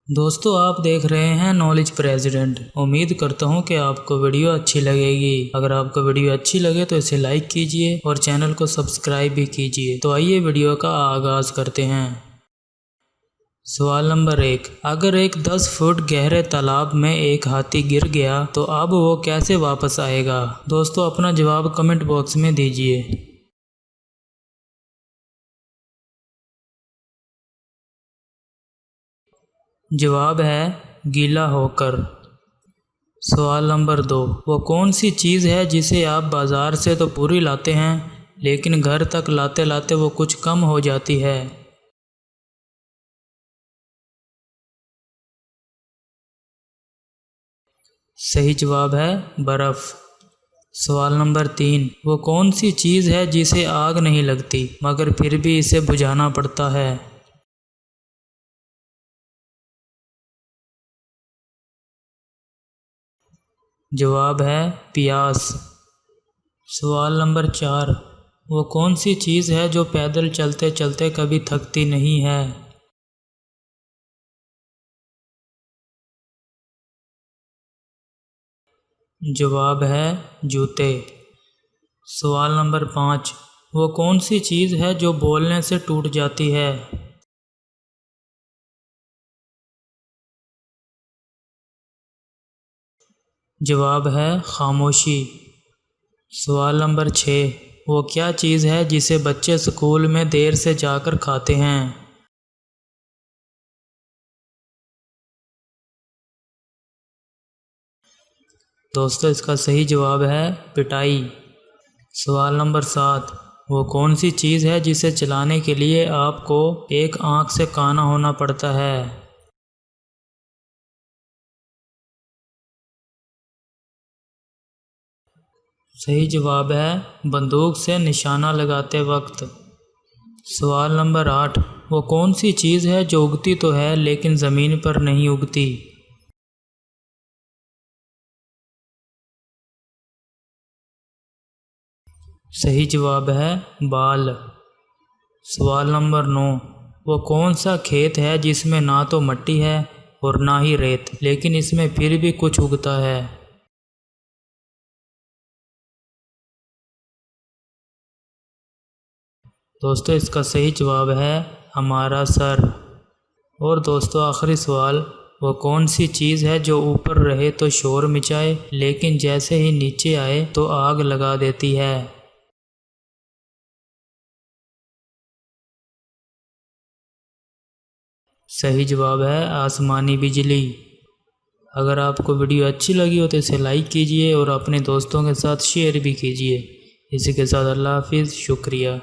दोस्तों आप देख रहे हैं नॉलेज प्रेसिडेंट। उम्मीद करता हूं कि आपको वीडियो अच्छी लगेगी। अगर आपको वीडियो अच्छी लगे तो इसे लाइक कीजिए और चैनल को सब्सक्राइब भी कीजिए। तो आइए वीडियो का आगाज करते हैं। सवाल नंबर 1, अगर एक 10 फुट गहरे तालाब में एक हाथी गिर गया तो अब वो कैसे वापस आएगा? दोस्तों अपना जवाब कमेंट बॉक्स में दीजिए। जवाब है गीला होकर। सवाल नंबर 2, वो कौन सी चीज़ है जिसे आप बाज़ार से तो पूरी लाते हैं लेकिन घर तक लाते लाते वो कुछ कम हो जाती है? सही जवाब है बर्फ़। सवाल नंबर 3, वो कौन सी चीज़ है जिसे आग नहीं लगती मगर फिर भी इसे बुझाना पड़ता है? जवाब है प्यास। सवाल नंबर 4, वो कौन सी चीज़ है जो पैदल चलते चलते कभी थकती नहीं है? जवाब है जूते। सवाल नंबर 5, वो कौन सी चीज़ है जो बोलने से टूट जाती है? जवाब है खामोशी। सवाल नंबर 6, वो क्या चीज़ है जिसे बच्चे स्कूल में देर से जाकर खाते हैं? दोस्तों इसका सही जवाब है पिटाई। सवाल नंबर 7, वो कौन सी चीज़ है जिसे चलाने के लिए आपको एक आँख से काना होना पड़ता है? सही जवाब है बंदूक से निशाना लगाते वक्त। सवाल नंबर 8, वो कौन सी चीज़ है जो उगती तो है लेकिन ज़मीन पर नहीं उगती? सही जवाब है बाल। सवाल नंबर 9, वो कौन सा खेत है जिसमें ना तो मिट्टी है और ना ही रेत लेकिन इसमें फिर भी कुछ उगता है? दोस्तों इसका सही जवाब है हमारा सर। और दोस्तों आखिरी सवाल, वो कौन सी चीज़ है जो ऊपर रहे तो शोर मचाए लेकिन जैसे ही नीचे आए तो आग लगा देती है? सही जवाब है आसमानी बिजली। अगर आपको वीडियो अच्छी लगी हो तो इसे लाइक कीजिए और अपने दोस्तों के साथ शेयर भी कीजिए। इसी के साथ अल्लाह हाफिज़, शुक्रिया।